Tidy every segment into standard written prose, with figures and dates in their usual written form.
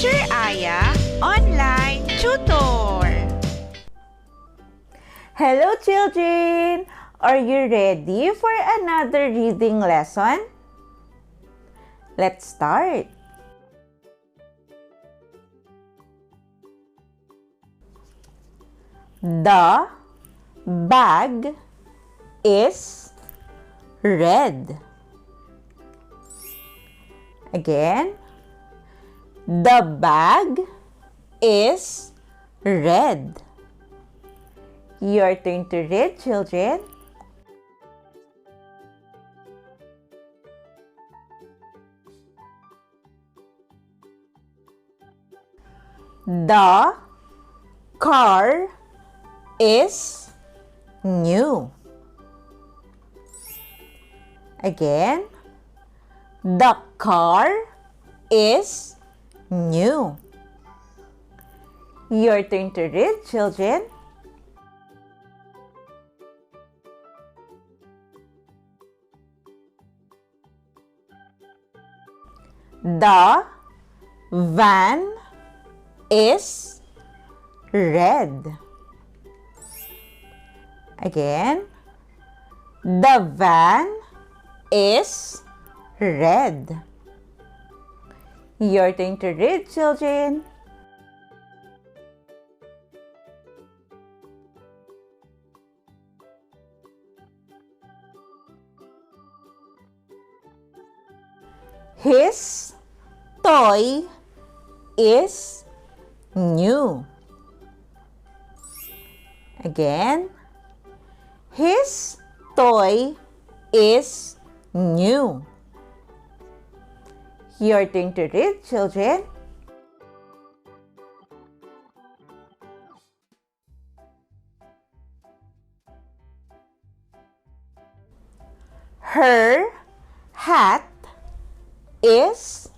Teacher Aya Online Tutor. Hello children! Are you ready for another reading lesson? Let's start. The bag is red. Again, the bag is red. Your turn to read, children. The car is new. Again, the car is new. Your turn to read, children. The van is red. Again, the van is red. Your turn to read, children. His toy is new. Again, his toy is new. Your turn to read, children. Her hat is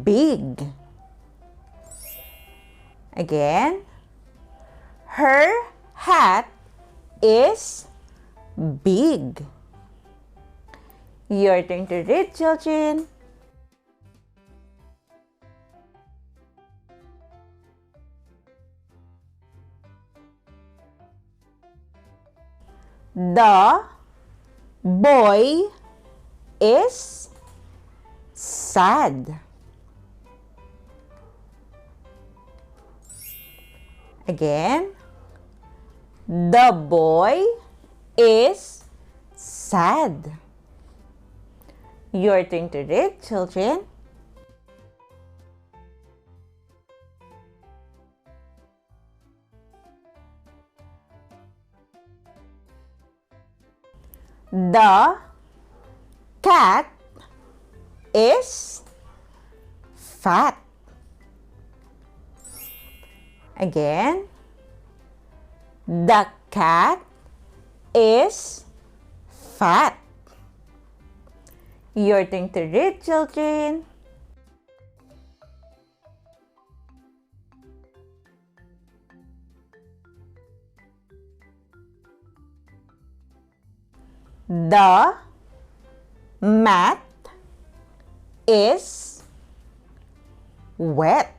big. Again, her hat is big. Your turn to read, children. The boy is sad. Again, the boy is sad. Your turn to read, children. The cat is fat. Again, the cat is fat. Your turn to read, children. The mat is wet.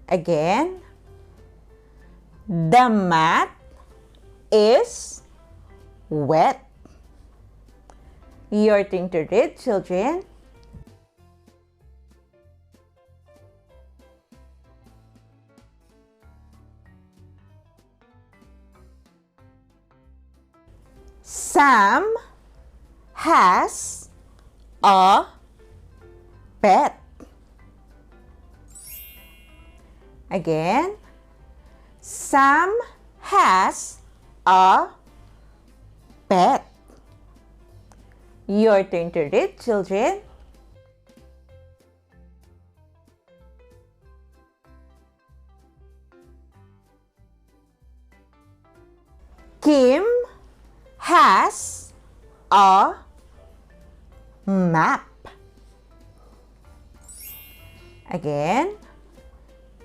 Again, the mat is wet. Your turn to read, children. Sam has a pet. Again, Sam has a pet. Your turn to read, children. Kim has a map. Again,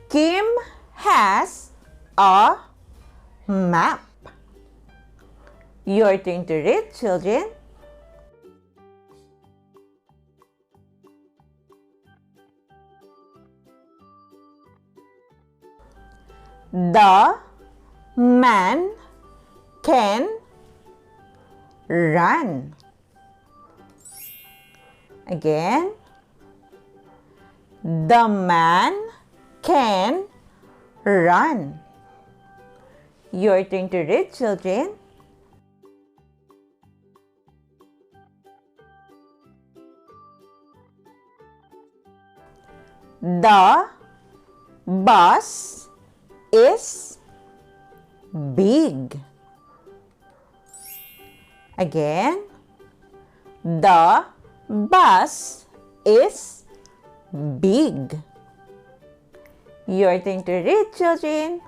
Kim has a map. Your turn to read, children. The man can run. Again. The man can run. Your turn to read, children. The bus is big. Again. The bus is big. Your turn to read, children.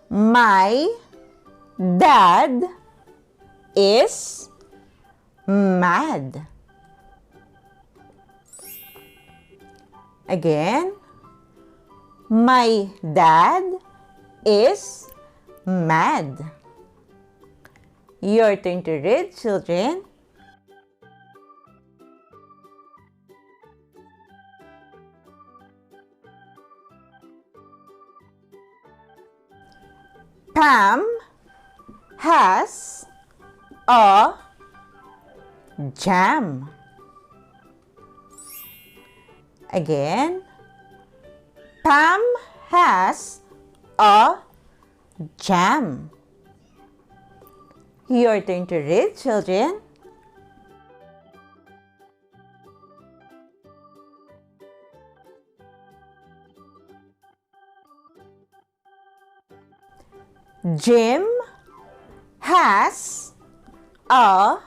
My dad is mad. Again. My dad is mad. Your turn to read, children. Pam has a jam. Again. Pam has a jam. Your turn to read, children. Jim has a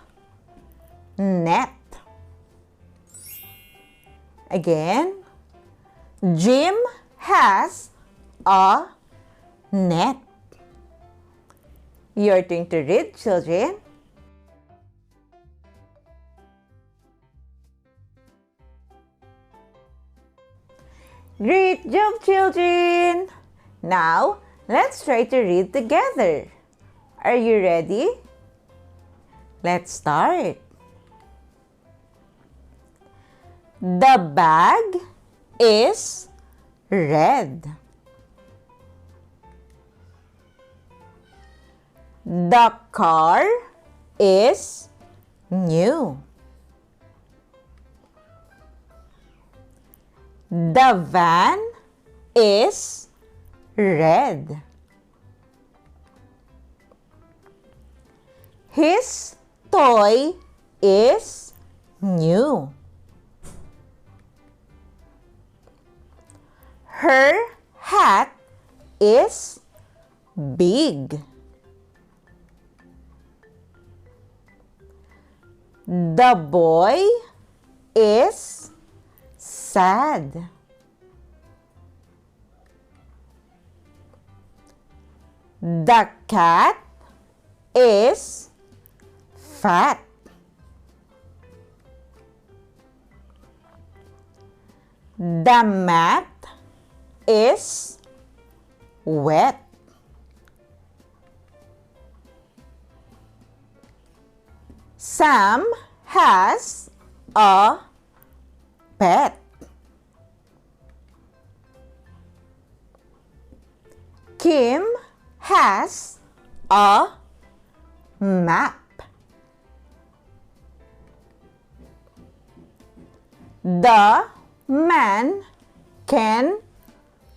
net. Again. Jim has a net. Your turn to read, children. Great job, children! Now, let's try to read together. Are you ready? Let's start. The bag is red. The car is new. The van is red. His toy is new. Her hat is big. The boy is sad. The cat is fat. The mat is wet. Sam has a pet. Kim has a map. The man can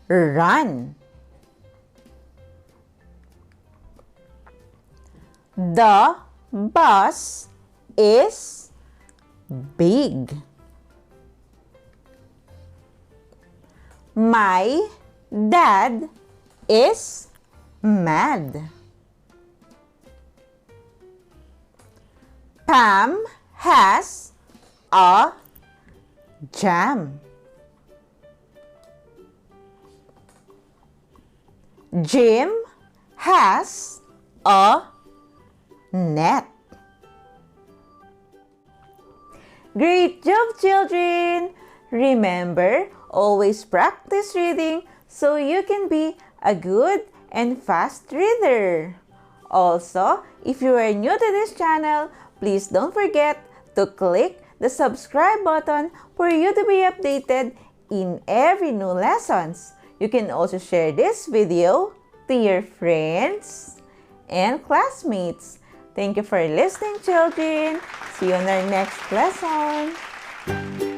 run. The bus is big. My dad is mad. Pam has a jam. Jim has a net. Great job, children! Remember, always practice reading so you can be a good and fast reader. Also, if you are new to this channel, please don't forget to click the subscribe button for you to be updated in every new lessons. You can also share this video to your friends and classmates. Thank you for listening, children. See you on our next lesson.